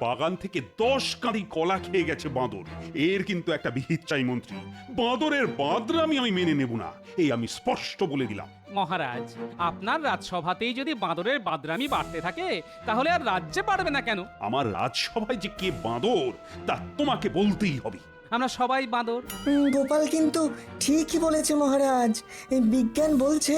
বাগান থেকে 10 কাঁদি কলা খেয়ে গেছে বাঁদর। এর কিন্তু একটা বিহিত চাই মন্ত্রী। বাঁদরের বাঁদরামি আমি মেনে নেব না, এই আমি স্পষ্ট বলে দিলাম। মহারাজ, আপনার রাজসভাতেই যদি বাঁদরের বাদরামি বাড়তে থাকে তাহলে আর রাজ্যে পারবে না কেন? আমার রাজসভায় যে কে বাঁদর তা তোমাকে বলতেই হবে। আমরা সবাই বাঁদর। গোপাল কিন্তু ঠিকই বলেছে মহারাজ। এই বিজ্ঞান বলছে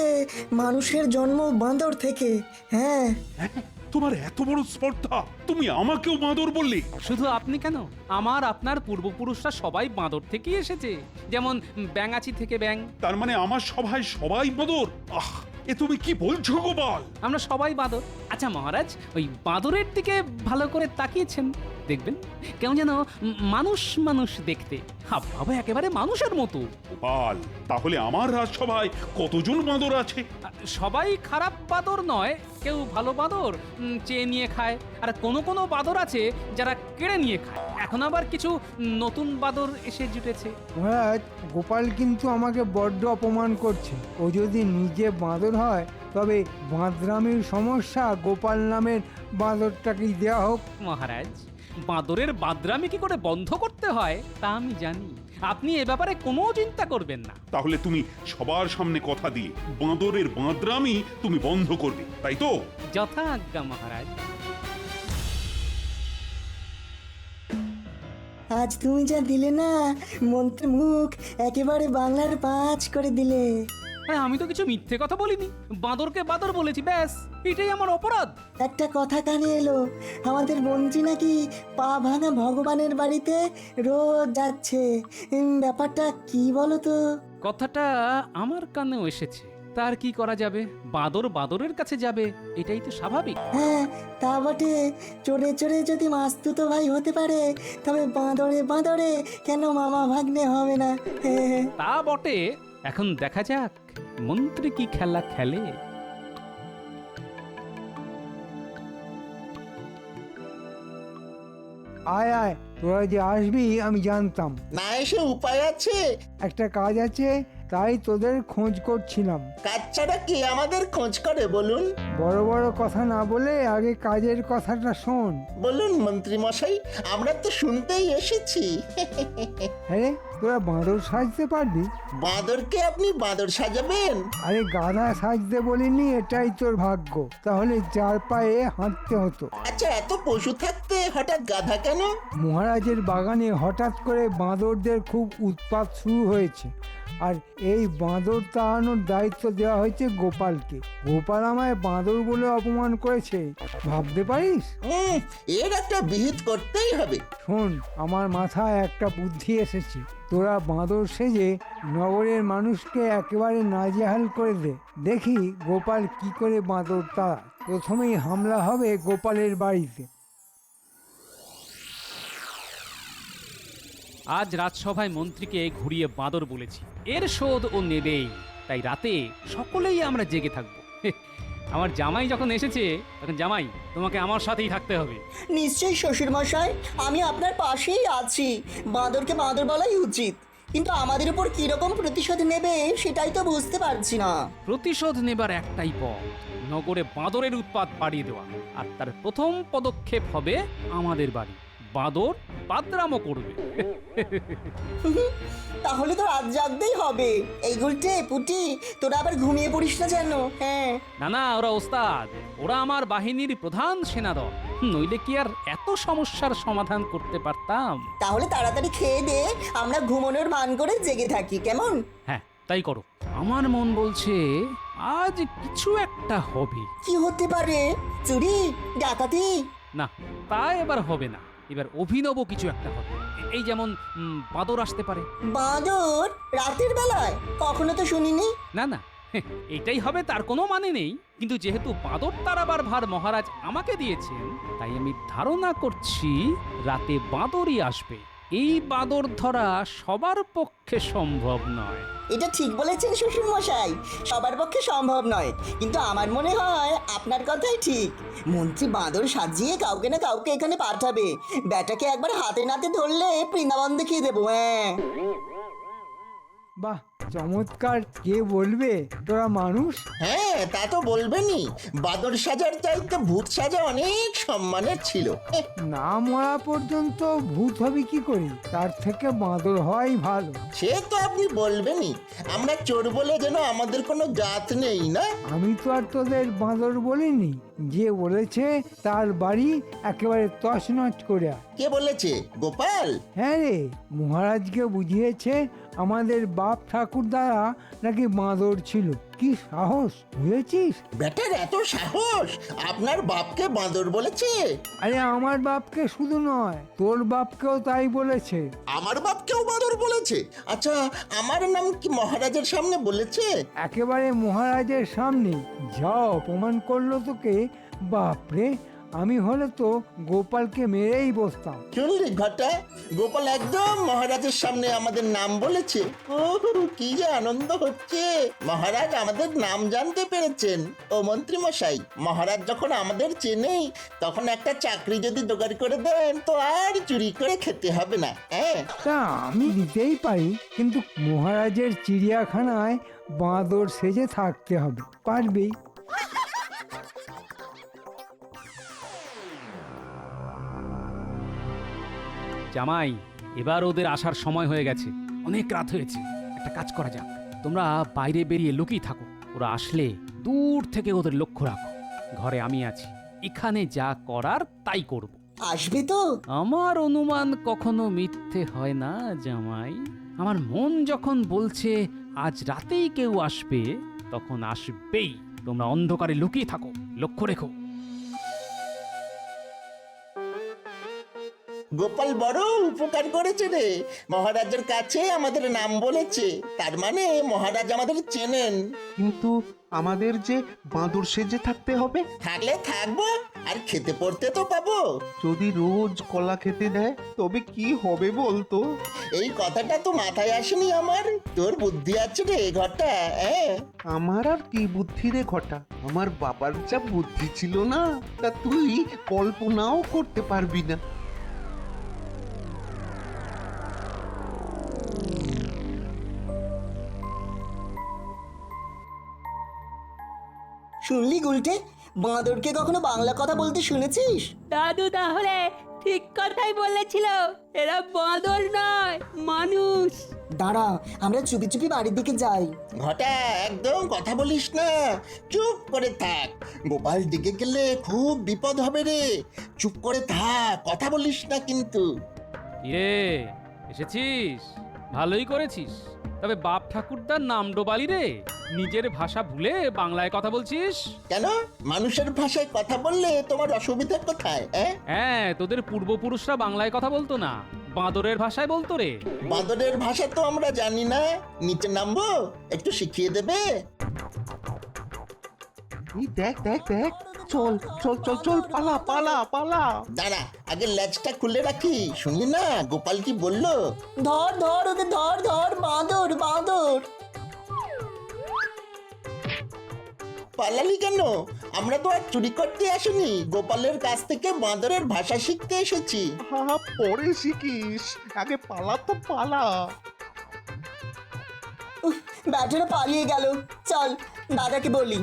মানুষের জন্ম বাঁদর থেকে। হ্যাঁ, হ্যাঁ, তোমার এত বড় স্পর্ধা, তুমি আমাকেও বাঁদর বললে? শুধু আপনি কেন, আমার আপনার পূর্বপুরুষরা সবাই বাঁদর থেকেই এসেছে। যেমন ব্যাঙাচি থেকে ব্যাঙ। তার মানে আমার সভায় সবাই বাঁদর? আহ, এ তুমি কি বলছো গোপাল? আমরা সবাই বাঁদর। আচ্ছা মহারাজ, ওই বাঁদরের দিকে ভালো করে তাকিয়েছেন দেখবেন কেমন যেন মানুষ মানুষ দেখতে, হাবভাবে একেবারে মানুষের মতো। গোপাল, তাহলে আমার রাজসভায় কতজন বাঁদর আছে? সবাই খারাপ বাঁদর নয়, কেউ ভালো বাঁদর চেয়ে নিয়ে খায়, আর কোনো কোনো বাঁদর আছে যারা কেড়ে নিয়ে খায়। এখন আবার কিছু নতুন বাঁদর এসে জুটেছে। মহারাজ, গোপাল কিন্তু আমাকে বড্ড অপমান করছে। ও যদি নিজে বাঁদর হয় তবে বাঁদরামির সমস্যা গোপাল নামের বাঁদরটাকেই দেওয়া হোক। মহারাজ, বাঁদরের বাদরামি কি করে বন্ধ করতে হয় তা আমি জানি, আপনি এ ব্যাপারে কোনো চিন্তা করবেন না। তাহলে তুমি সবার সামনে কথা দিয়ে বাঁদরের বাঁদরামি তুমি বন্ধ করবে, তাই তো? যথা আজ্ঞা মহারাজ। আজ তুমি যা দিলে না, মন্ত্রী মুখ একেবারে বাংলার 5 করে দিলে। আরে আমি তো কিছু মিথ্যে কথা বলিনি, বাঁদরকে বাঁদর বলেছি, ব্যাস এটাই আমার অপরাধ। একটা কথা কানে এলো, আমাদের মন্ত্রী নাকি পা ভাঙা ভগবানের বাড়িতে রোজ যাচ্ছে। ব্যাপারটা কি বলো তো? কথাটা আমার কানেও এসেছে, তার কি করা যাবে? বাঁদর বাঁদরের কাছে যাবে, এটাই তো স্বাভাবিক। হ্যাঁ, তা বটে। চড়ে চড়ে যদি মাস্তুতো ভাই হতে পারে তবে বাঁদরে বাঁদরে কেন মামা ভাগ্নে হবে না? তা বটে, এখন দেখা যাক মন্ত্রী কি খেলা খেলে। আয় আয়, তোরা যে আসবি আমি জানতাম। না এসে উপায় আছে? একটা কাজ আছে, তাই তোদের খোঁজ করছিলাম। কাজ ছাড়া কে আমাদের খোঁজ করে বলুন? বড় বড় কথা না বলে আগে কাজের কথাটা শোন। বলুন মন্ত্রী মশাই, আমরা তো শুনতেই এসেছি। হ্যাঁ, তোরা বাঁদর সাজতে পারবি? বাঁদরকে আপনি বাঁদর সাজাবেন? আরে গাধা সাজতে বলিনি, এটাই তোর ভাগ্য। তাহলে 4 পায়ে হাঁটতে হতো। আচ্ছা, এত পশু থাকতে হঠাৎ গাধা কেন? মহারাজের বাগানে হঠাৎ করে বাঁদরদের খুব উৎপাত শুরু হয়েছে, আর এই বাঁদর তাড়ানোর দায়িত্ব দেওয়া হয়েছে গোপালকে। গোপাল আমায় বাঁদর বলে অপমান করেছে, ভাবতে পারিস? এর একটা বিহিত করতেই হবে। শোন, আমার মাথায় একটা বুদ্ধি এসেছে। তোরা বাঁদর সেজে নগরের মানুষকে একেবারে নাজেহাল করে দে, দেখি গোপাল কি করে বাঁদর তাড়ায়। প্রথমেই হামলা হবে গোপালের বাড়িতে। আজ রাজসভায় মন্ত্রীকে ঘুরিয়ে বাঁদর বলেছি, এর শোধ ও নেবেই। তাই রাতে সকলেই আমরা জেগে থাকবো। আমার জামাই যখন এসেছে তখন জামাই তোমাকে আমার সাথেই থাকতে হবে। নিশ্চয়ই শ্বশুর মশাই, আমি আপনার পাশেই আছি। বাঁদরকে বাঁদর বলাই উচিত, কিন্তু আমাদের উপর কিরকম প্রতিশোধ নেবে সেটাই তো বুঝতে পারছি না। প্রতিশোধ নেবার একটাই পথ, নগরে বাঁদরের উৎপাত বাড়িয়ে দেওয়া। আর তার প্রথম পদক্ষেপ হবে আমাদের বাড়ি। বাঁদর বাদরামও করবে। তাহলে তো রাত জাগতেই হবে। এই গুলটে পুটি, তোরা আবার ঘুমিয়ে পড়িস না যেন। হ্যাঁ, না না, ওরা ওস্তাদ, ওরা আমার বাহিনীর প্রধান সেনাদল, নইলে কি আর এত সমস্যার সমাধান করতে পারতাম? তাহলে তাড়াতাড়ি খেয়ে দে, আমরা ঘুমানোর ভান করে জেগে থাকি, কেমন? হ্যাঁ, তাই করো। আমার মন বলছে আজ কিছু একটা হবে। কি হতে পারে? চুরি, ডাকাতি? না, তা এবার হবে না, এবার অভিনব কিছু একটা হবে। এই যেমন বাঁদর আসতে পারে। বাঁদর রাতের বেলায়? কখনো তো শুনিনি। না না, এটাই হবে তার কোনো মানে নেই, কিন্তু যেহেতু বাঁদর তাড়াবার ভার মহারাজ আমাকে দিয়েছেন, তাই আমি ধারণা করছি রাতে বাঁদরই আসবে। এই বাঁদর ধরা সবার পক্ষে সম্ভব নয়। এটা ঠিক বলেছেন শ্বশুর মশাই, সবার পক্ষে সম্ভব নয়, কিন্তু আমার মনে হয় আপনার কথাই ঠিক। মন্ত্রী বাঁদর সাজিয়ে কাউকে না কাউকে এখানে পাঠাবে। ব্যাটাকে একবার হাতে নাতে ধরলে বৃন্দাবন দেখিয়ে দেবো। হ্যাঁ, বাহ, চমৎকার কে বলবে তোরা মানুষ? হ্যাঁ তা তো বলবেনই, বাদর সাজার চাইতে ভূত সাজা অনেক সম্মানের ছিল। না মরা পর্যন্ত ভূত হবে কি করে? তার থেকে বাঁদর হওয়াই ভালো। সে তো আপনি বলবেনই, আমরা চোর বলে যেন আমাদের কোনো জাত নেই না। আমি তো আর তোদের বাঁদর বলিনি, যে বলেছে তার বাড়ি একেবারে তছনছ করে আয়। কে বলেছে? গোপাল? হ্যাঁ রে, মহারাজকে বুঝিয়েছে আমাদের বাপ ঠাকুর দ্বারা নাকি বাঁদর ছিল। কি সাহস, বুঝেছিস? বেটার এত সাহস, আপনার বাপকে বাঁদর বলেছে? আরে আমার বাপকে শুধু নয়, তোর বাপকেও তাই বলেছে। আমার বাপকেও বাঁদর বলেছে? আচ্ছা, আমার নাম কি মহারাজের সামনে বলেছে? একেবারে মহারাজের সামনে। যা অপমান করলো তোকে, বাপরে! আমি হলে তো গোপালকে মেরেই বসতাম। শুনলি ঘটা, গোপাল একদম মহারাজের সামনে আমাদের নাম বলেছে। ও কি যে আনন্দ হচ্ছে, মহারাজ আমাদের নাম জানতে পেরেছেন। ও মন্ত্রী মশাই, মহারাজ যখন আমাদের চেনেই, তখন একটা চাকরি যদি জোগাড় করে দেন তো আর চুরি করে খেতে হবে না। হ্যাঁ, তা আমি দিতেই পারি, কিন্তু মহারাজের চিড়িয়াখানায় বাঁদর সেজে থাকতে হবে। পারবি? জামাই, এবার ওদের আসার সময় হয়ে গেছে, অনেক রাত হয়েছে। একটা কাজ করা যাক, তোমরা বাইরে বেরিয়ে লুকিয়ে থাকো। ওরা আসলে দূর থেকে ওদের লক্ষ্য রাখো। ঘরে আমি আছি, এখানে যা করার তাই করব। আসবে তো? আমার অনুমান কখনো মিথ্যে হয় না জামাই। আমার মন যখন বলছে আজ রাতেই কেউ আসবে, তখন আসবেই। তোমরা অন্ধকারে লুকিয়ে থাকো, লক্ষ্য রেখো। গোপাল বড় উপকার করেছে রে, মহারাজের কাছে আমাদের নাম বলেছে, তার মানে মহারাজ আমাদের চেনেন। কিন্তু আমাদের যে বাঁদর সেজে থাকতে হবে, থাকলে থাকবো, আর খেতে পড়তে তো পাবো। যদি রোজ কলা খেতে দেয় তবে কি হবে বলতো? এই কথাটা তো মাথায় আসেনি আমার। তোর বুদ্ধি আছে রে ঘটা, হ্যাঁ? আমার আর কি বুদ্ধি রে ঘটা, আমার বাবার যা বুদ্ধি ছিল না, তা তুই কল্পনাও করতে পারবি না। শুনলি গুলটে, বাঁদরকে কখনো বাংলা কথা বলতে শুনেছিস? দাদু তাহলে ঠিক কথাই বলেছিল, এরা বাঁদর নয়, মানুষ। দাঁড়া, আমরা চুপি চুপি বাড়ির দিকে যাই। ঘটা একদম কথা বলিস না, চুপ করে থাক। গোপাল দিকে গেলে খুব বিপদ হবে রে, চুপ করে থাক, কথা বলিস না কিন্তু। কিরে, এসেছিস? ভালোই করেছিস। তবে বাপ ঠাকুরদার নাম ডোবালি রে, নিজের ভাষা ভুলে বাংলায় কথা বলছিস। কেন, মানুষের ভাষায় কথা বললে তোমার অসুবিধা কোথায়? হ্যাঁ, তোদের পূর্বপুরুষরা বাংলায় কথা বলতো না, বাঁদরের ভাষায় বলতো রে। বাঁদরের ভাষা তো আমরা জানি না, নিচে নামবো, একটু শিখিয়ে দেবে? এই দেখ দেখ দেখ, চল চল চল চল, পালা পালা পালা। দাঁড়া, আগে লেজটা খুলে রাখি। শুনলি না গোপাল কি বললো? ধর ধর ওদের, ধর ধর, বাঁদর বাঁদর। পালালি কেন? আমরা তো আর চুরি করতে আসিনি, গোপালের কাছ থেকে বাঁদরের ভাষা শিখতে এসেছি। হা পরে শিখিস, আগে পালা তো পালা। ব্যাটারা পালিয়ে গেল। চল দাদাকে বলি।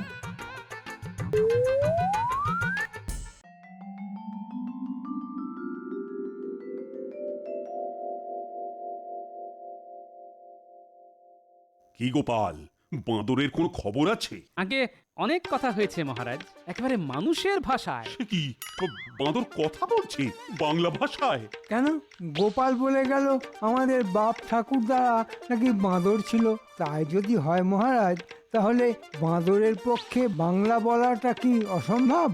কি গোপাল, বাঁদরের কোনো খবর আছে? আগে অনেক কথা হয়েছে মহারাজ, একেবারে মানুষের ভাষায়। সে কি, বাঁদর কথা বলছে বাংলা ভাষায়? কেন? গোপাল বলে গেল আমাদের বাপ ঠাকুর দ্বারা নাকি বাঁদর ছিল। তাই যদি হয় মহারাজ, তাহলে বাঁদরের পক্ষে বাংলা বলাটা কি অসম্ভব?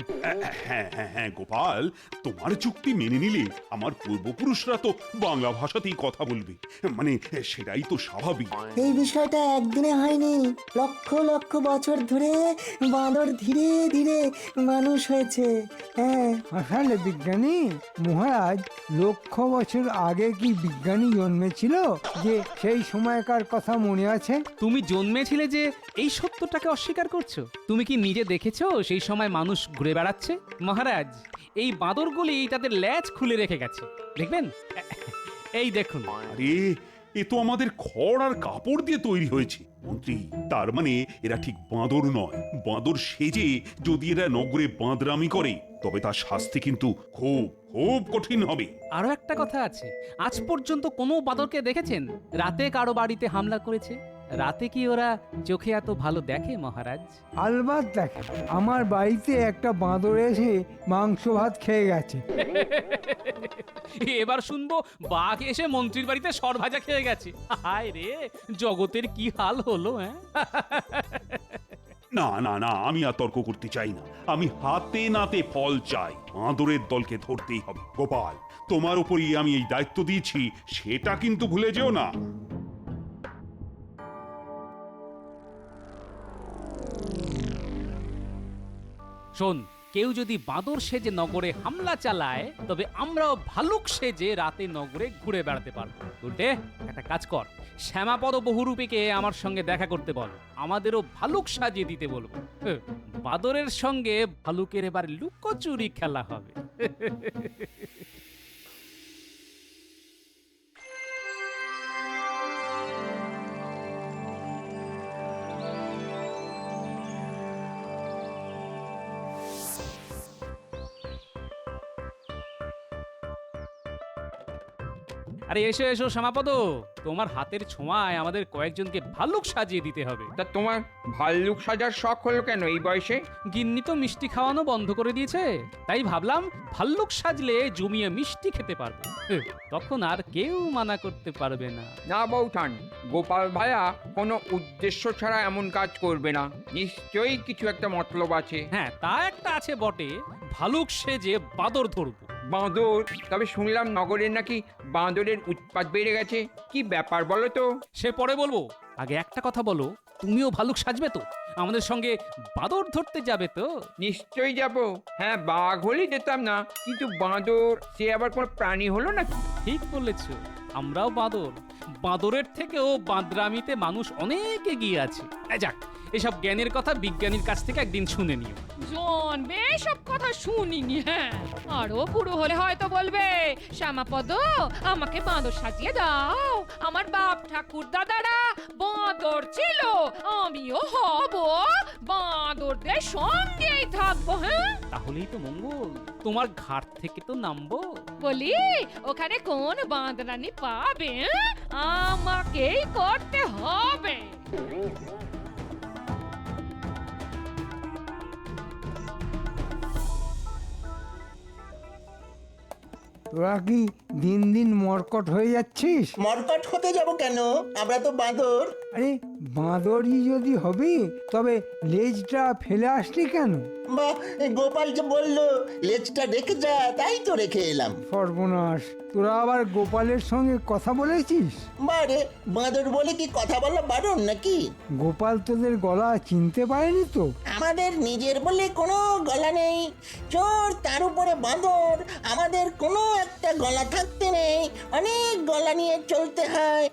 হ্যাঁ হ্যাঁ হ্যাঁ গোপাল, তোমার যুক্তি মেনে নিলে আমার পূর্বপুরুষরা তো বাংলা ভাষাতেই কথা বলবে, মানে সেটাই তো স্বাভাবিক। এই বিষয়টা একদিনে হয়নি, লক্ষ লক্ষ বছর ধরে বাঁদর ধীরে ধীরে মানুষ হয়েছে। হ্যাঁ, আসলে বিজ্ঞানী মহারাজ, লক্ষ বছর আগে কি বিজ্ঞানী জন্মেছিল যে সেই সময়কার কথা মনে আছে? তুমি জন্মেছিলে যে এই সত্যটাকে অস্বীকার করছো? তুমি কি নিজে দেখেছো সেই সময় মানুষ ঘুরে বেড়াচ্ছে? মহারাজ, এই বাঁদরগুলি তাদের লেজ খুলে রেখে গেছে, দেখবেন। এই দেখুন। আরে, এ তো আমাদের খড় আর কাপড় দিয়ে তৈরি হয়েছে। মন্ত্রী, তার মানে এরা ঠিক বাঁদর নয়। বাঁদর সেজে যদি এরা নগরে বাঁদরামি করে তবে তার শাস্তি কিন্তু খুব খুব কঠিন হবে। আরো একটা কথা আছে, আজ পর্যন্ত কোনো বাঁদরকে দেখেছেন রাতে কারো বাড়িতে হামলা করেছে? রাতে কি ওরা চোখে এত ভালো দেখে মহারাজ? আলবাত দেখে, আমার বাড়িতে একটা বাঁদর এসে মাংস ভাত খেয়ে গেছে। এবার শুনবো বাঘ এসে মন্ত্রীর বাড়িতে সর ভাজা খেয়ে গেছে। হায় রে, জগতের কি হাল হলো, হ্যাঁ? না না না, আমি আর তর্ক করতে চাই না। আমি হাতে নাতে ফল চাই। বাঁদরের দলকে ধরতেই হবে। গোপাল, তোমার উপরই আমি এই দায়িত্ব দিয়েছি, সেটা কিন্তু ভুলে যেও না। শোন, কেউ যদি বাঁদর সেজে নগরে হামলা চালায় তবে আমরাও ভালুক সেজে রাতে নগরে ঘুরে বেড়াতে পারবো। উল্টে একটা কাজ কর, শ্যামাপদ বহুরূপীকে আমার সঙ্গে দেখা করতে বল, আমাদেরও ভালুক সাজিয়ে দিতে বলবো। বাঁদরের সঙ্গে ভালুকের এবার লুকোচুরি খেলা হবে। আরে এসো এসো শ্যামাপদ, তোমার হাতের ছোঁয়ায় আমাদের কয়েকজনকে ভাল্লুক সাজিয়ে দিতে হবে। তা তোমার ভাল্লুক সাজার শখ হলো কেন এই বয়সে? গিন্নি তো মিষ্টি খাওয়ানো বন্ধ করে দিয়েছে, তাই ভাবলাম ভাল্লুক সাজলে জমিয়ে মিষ্টি খেতে পারবো, তখন আর কেউ মানা করতে পারবে না। না বৌঠান, গোপাল ভাইয়া কোনো উদ্দেশ্য ছাড়া এমন কাজ করবে না, নিশ্চয়ই কিছু একটা মতলব আছে। হ্যাঁ, তা একটা আছে বটে, ভালুক সেজে বাঁদর ধরবো। বাঁদর? তবে শুনলাম নগরের নাকি বাঁদরের উৎপাত বেড়ে গেছে, কি ব্যাপার বলো তো? সে পরে বলবো, আগে একটা কথা বলো, তুমিও ভালুক সাজবে তো? আমাদের সঙ্গে বাঁদর ধরতে যাবে তো? নিশ্চয়ই যাব। হ্যাঁ, বাঘ হলে যেতাম না, কিন্তু বাঁদর সে আবার কোনো প্রাণী হলো নাকি? ঠিক বলেছ, আমরাও বাঁদর। বাঁদরের থেকেও বাঁদরামিতে মানুষ অনেক এগিয়ে আছে। যাক, এসব জ্ঞানের কথা বিজ্ঞানীর কাছ থেকে একদিন শুনে নিও। জন বেসব কথা শুনিনি। হ্যাঁ, আরো বুড়ো হলে হয়তো বলবে, শ্যামাপদ আমাকে বাঁদর সাজিয়ে দাও, আমার বাপ ঠাকুর দাদারা বাঁদর ছিল, আমিও হব, বাঁদরদের সঙ্গেই থাকবো। হ্যাঁ, তাহলেই তো মঙ্গল, তোমার ঘাট থেকে তো নামবো। বলি ওখানে কোন বাঁদরানি পাবে? হ্যাঁ? আমাকেই করতে হবে। তোরা কি দিন দিন মরকট হয়ে যাচ্ছিস? মরকট হতে যাব কেন? আমরা তো বাঁদর। আরে বাঁদরই যদি হবি তবে লেজটা ফেলে আসলি কেন? বা গোপাল যে বললো লেজটা রেখে যা, তাই তো রেখে এলাম। সর্বনাশ, তোরা আবার গোপালের সঙ্গে কথা বলেছিস? বারে, বাঁদর বলে কি কথা বলা বারণ নাকি? গোপাল তোদের গলা চিনতে পারেনি তো? আমাদের নিজের বলে কোনো গলা নেই, চোর তার উপরে বাঁদর, আমাদের কোনো একটা গলা থাকতে নেই, অনেক গলা নিয়ে চলতে হয়।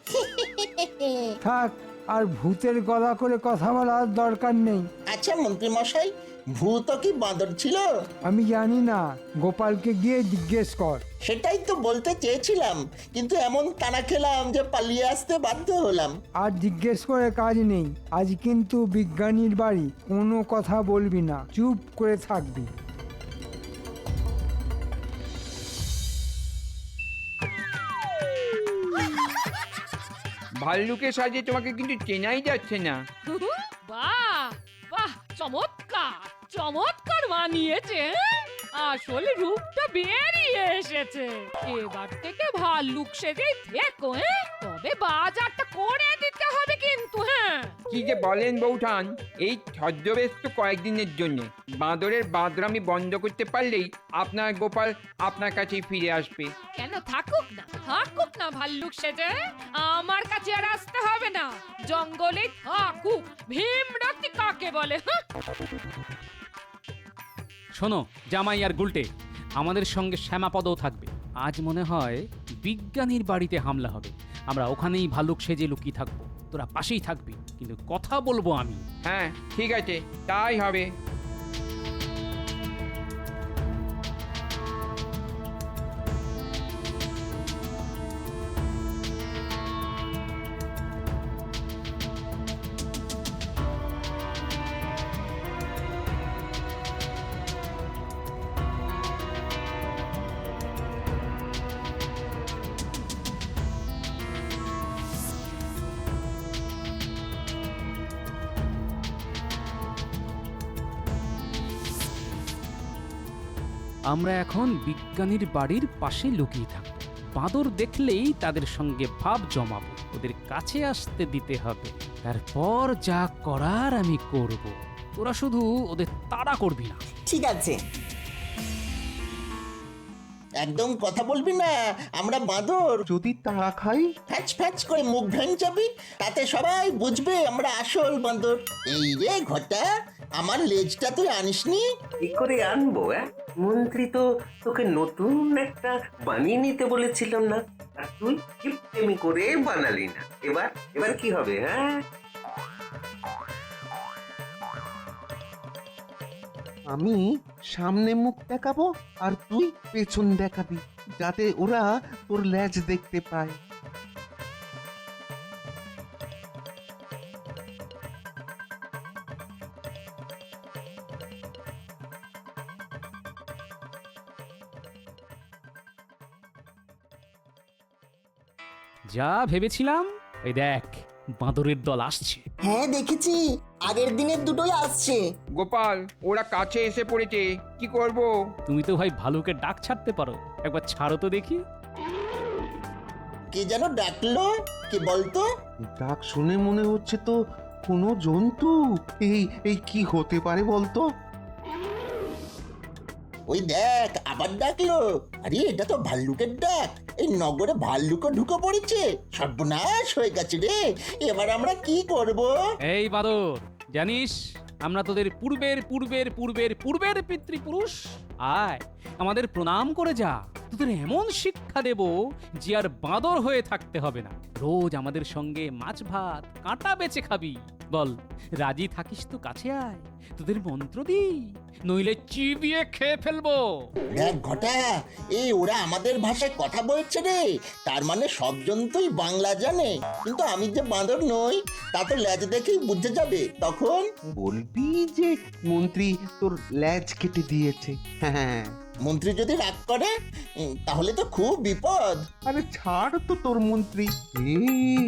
থাক, আর ভূতের গলা করে কথা বলার দরকার নেই। আচ্ছা মন্ত্রী মশাই, ভূত কি বাঁদর ছিল? আমি জানি না, গোপালকে গিয়ে জিজ্ঞেস কর। সেটাই তো বলতে চেয়েছিলাম, কিন্তু এমন তাড়া খেলাম যে পালিয়ে আসতে বাধ্য হলাম। আর জিজ্ঞেস করে কাজ নেই, আজ কিন্তু বিজ্ঞানীর বাড়ি, কোনো কথা বলবি না, চুপ করে থাকবি। ভাল্লুকের সাজে তোমাকে কিন্তু চেনাই যাচ্ছে না। বাহ বাহ, চমৎকার চমৎকার মানিয়েছে। হ্যাঁ? আসলে রূপটা বেরিয়ে এসেছে। এবার থেকে ভাল্লুক সেজেই থেকো। হ্যাঁ? তবে বাজারটা করে দিতে হবে কিন্তু। হ্যাঁ, কি যে বলেন বৌঠান, এই ছদ্মবেশ তো কয়েকদিনের জন্য। বাঁদরের বাঁদরামি বন্ধ করতে পারলেই আপনার গোপাল আপনার কাছেই ফিরে আসবে। কেন থাকুক না ভাল্লুক সেজে, আমার কাছে আর আসতে হবে না, জঙ্গলে থাকুক। ভীমরাতি কাকে বলে? হ্যাঁ? শোনো জামাই আর গুলটে, আমাদের সঙ্গে শ্যামাপদও থাকবে। আজ মনে হয় বিজ্ঞানীর বাড়িতে হামলা হবে, আমরা ওখানেই ভালুক সেজে লুকিয়ে থাকবো, তোরা পাশেই থাকবি, কিন্তু কথা বলবো আমি। হ্যাঁ ঠিক আছে, তাই হবে। আমরা এখন বিজ্ঞানীর বাড়ির পাশে লুকিয়ে থাকবো। বাঁদর দেখলেই তাদের সঙ্গে ভাব জমাবো, ওদের কাছে আসতে দিতে হবে। তারপর যা করার আমি করব। তোরা শুধু ওদের তাড়া করবি না। ঠিক আছে। একদম কথা বলবি না, আমরা বাঁদর। যদি তাড়া খাই? ফ্যাচ ফ্যাচ করে মুখ ভেঙে যাবি, তাতে সবাই বুঝবে আমরা আসল বাঁদর। এই রে ঘটা, আমার লেজটা তুই আনিসনি? কি করে আনবো? মন্ত্রী তো তোকে নতুন একটা বানিয়ে নিতে বলেছিল না, আর তুই কিপটেমি করে বানালি না। এবার এবার কি হবে? হ্যাঁ, আমি সামনে মুখ দেখাবো আর তুই পেছন দেখাবি, যাতে ওরা তোর লেজ দেখতে পায়। যা ভেবেছিলাম, এই দেখ বাঁদরের দল আসছে। হ্যাঁ দেখেছি, আগের দিনের দুটোই আসছে। গোপাল, ওরা কাছে এসে পড়েছে, কি করব? তুমি তো ভাই ভালুকের ডাক ছাড়তে পারো, একবার ছাড়ো তো দেখি। কে যেন ডাকলো, কে বলতো? ডাক শুনে মনে হচ্ছে তো কোনো জন্তু। এই এই কি হতে পারে বলতো? ওই দেখ, আবার ডাকলো। আরে এটা তো ভাল্লুকের ডাক। এই নগরে ভাল্লুকও ঢুকে পড়েছে, সর্বনাশ হয়ে গেছে রে। এবার আমরা কি করব? এই বাঁদর, জানিস আমরা তোদের পূর্বের পূর্বের পূর্বের পূর্বের পিতৃপুরুষ। আয় আমাদের প্রণাম করে যা, তোদের এমন শিক্ষা দেব যে আর বাঁদর হয়ে থাকতে হবে না। রোজ আমাদের সঙ্গে মাছ ভাত কাঁটা বেচে খাবি। বল, রাজি থাকিস তো কাছে আয়, তোদের মন্ত্র দিই, নইলে চিবিয়ে খেয়ে ফেলবো। দেখ ঘটা, এই ওরা আমাদের ভাষায় কথা বলছে রে। তার মানে সব জন্তুই বাংলা জানে, কিন্তু আমি যে বাঁদর নই তা তো লেজ দেখেই বুঝে যাবে। তখন বলবি যে মন্ত্রী তোর লেজ কেটে দিয়েছে। হ্যাঁ, মন্ত্রী যদি রাগ করে, তাহলে তো খুব বিপদ। আরে ছাড় তো তোর মন্ত্রী। এই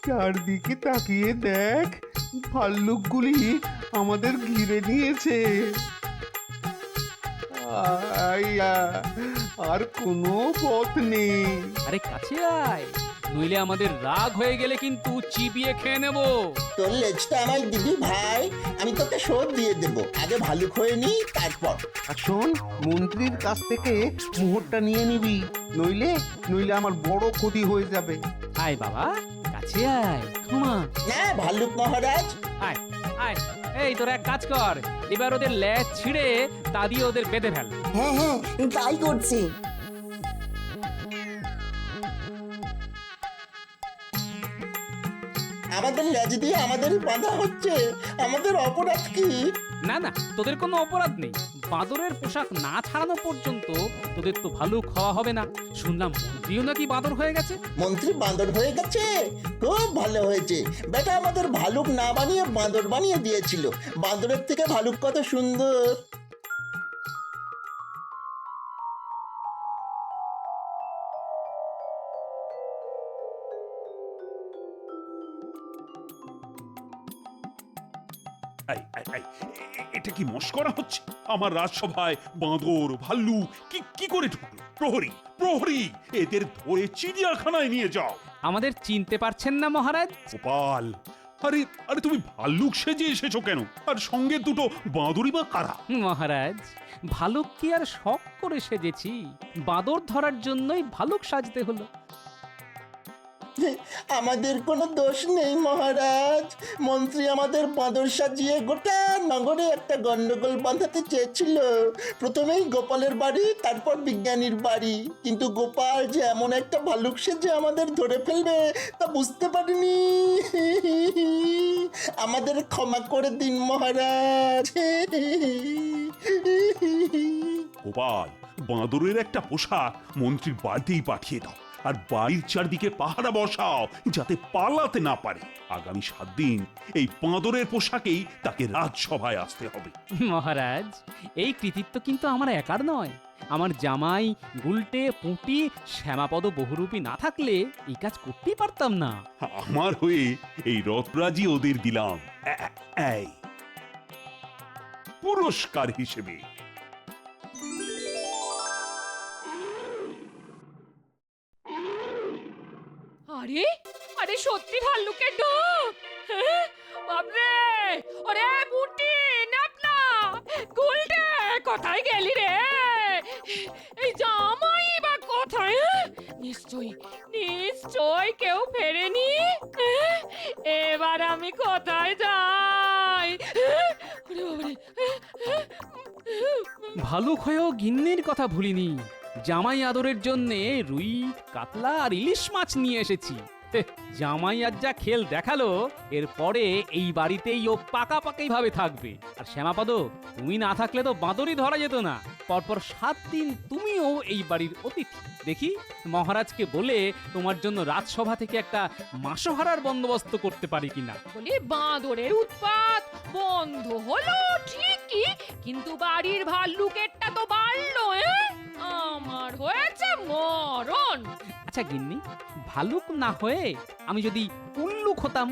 চারদিকে তাকিয়ে দেখ, ভাল্লুকগুলি আমাদের ঘিরে নিয়েছে। আইয়া, আর কোনো পথ নেই। আরে কাছে আয়, নইলে আমাদের রাগ হয়ে গেলে কিন্তু চিবিয়ে খেয়ে নেব। তোর লেজটা আমায় দিবি ভাই, আমি তোকে শোধ দিয়ে দেবো। আগে ভালুক হয়ে নি, তারপর। আর শোন, মন্ত্রীর কাছ থেকে মোহরটা নিয়ে নিবি, নইলে নইলে আমার বড় ক্ষতি হয়ে যাবে। আয় বাবা, কাছে আয়, ক্ষমা না ভাল্লুক মহারাজ, আয় আয়। এই তোরা এক কাজ কর, এবার ওদের লেজ ছিঁড়ে তা দিয়ে ওদের বেঁধে ফেল। হ্যাঁ হ্যাঁ, তাই করছি। আমাদের লেজ দিয়ে আমাদেরই বাঁধা হচ্ছে, আমাদের অপরাধ কি? না না, তোদের কোনো অপরাধ নেই। বাঁদরের পোশাক না ছাড়ানো পর্যন্ত তোদের তো ভালো খাওয়া হবে না। শুনলাম মন্ত্রীও নাকি বাঁদর হয়ে গেছে। মন্ত্রী বাঁদর হয়ে গেছে? খুব ভালো হয়েছে। বেটা আমাদের ভালুক না বানিয়ে বাঁদর বানিয়ে দিয়েছিল। বাঁদরের থেকে ভালুক কত সুন্দর। এটা কি মস্করা হচ্ছে? আমার রাজসভায় বাঁদর ভাল্লু কি কি করে ঢুকলো? প্রহরী, প্রহরী, এদের ধরে চিড়িয়াখানায় নিয়ে যাও। আমাদের চিনতে পারছেন না মহারাজ? গোপাল, আরে আরে তুমি ভাল্লুক সেজে এসেছো কেন? আর সঙ্গে দুটো বাঁদরই বা কারা? মহারাজ, ভালুক কি আর শখ করে সেজেছি? বাঁদর ধরার জন্যই ভালুক সাজতে হলো। আমাদের কোনো দোষ নেই মহারাজ। মন্ত্রী আমাদের বাঁদর সাজিয়ে গোটা নগরে একটা গন্ডগোল বাঁধাতে চেয়েছিল। প্রথমেই গোপালের বাড়ি, তারপর বিজ্ঞানীর বাড়ি। কিন্তু গোপাল যে এমন একটা ভালুক সেজে আমাদের ধরে ফেলবে তা বুঝতে পারিনি। আমাদের ক্ষমা করে দিন মহারাজ। গোপাল, বাঁদরের একটা পোশাক মন্ত্রীর বাড়িতেই পাঠিয়ে দাও, আর বাড়ির চারদিকে পাহারা বসাও যাতে পালাতে না পারে। আগামী 7 দিন এই বাঁদরের পোশাকেই তাকে রাজসভায় আসতে হবে। মহারাজ, এই কৃতিত্ব কিন্তু আমার একার নয়। আমার জামাই গুলটে, পুঁটি, শ্যামাপদ বহুরূপী না থাকলে এই কাজ করতেই পারতাম না। আমার হয়ে এই রথরাজি ওদের দিলাম এই পুরস্কার হিসেবে। আরে আরে সত্যি ভাল্লুকের ডাক! হ্যাঁ? বাপরে! ওরে বুটি নাপলা গুলটে কোথায় গেলি রে? এই জামাই বা কোথায়? হ্যাঁ? নিশ্চয় কেউ ফেরেনি। হ্যাঁ? এবার আমি কোথায় যাই? হ্যাঁ? ওরে বাবারে! ভালুক হয়েও গিন্নির কথা ভুলিনি। জামাই আদরের জন্যে রুই, কাতলা আর ইলিশ মাছ নিয়ে এসেছি। জামাই আজ যা খেল দেখালো, এরপরে এই বাড়িতেই ও পাকাপাকি ভাবে থাকবে। আর শ্যামাপদ, তুমি না থাকলে তো বাঁদরই ধরা যেত না। পরপর 7 দিন তুমিও এই বাড়ির অতিথি। দেখি মহারাজকে বলে তোমার জন্য রাজসভা থেকে একটা মাসোহারার বন্দোবস্ত করতে পারি কিনা। বলি বাঁদরের উৎপাত বন্ধ হলো ঠিকই, কিন্তু বাড়ির ভাল্লুকেরটা তো বাড়লো। আমার হয়েছে মরণ। আচ্ছা গিন্নি, ভালুক না হয়ে আমি যদি উল্লুক হতাম?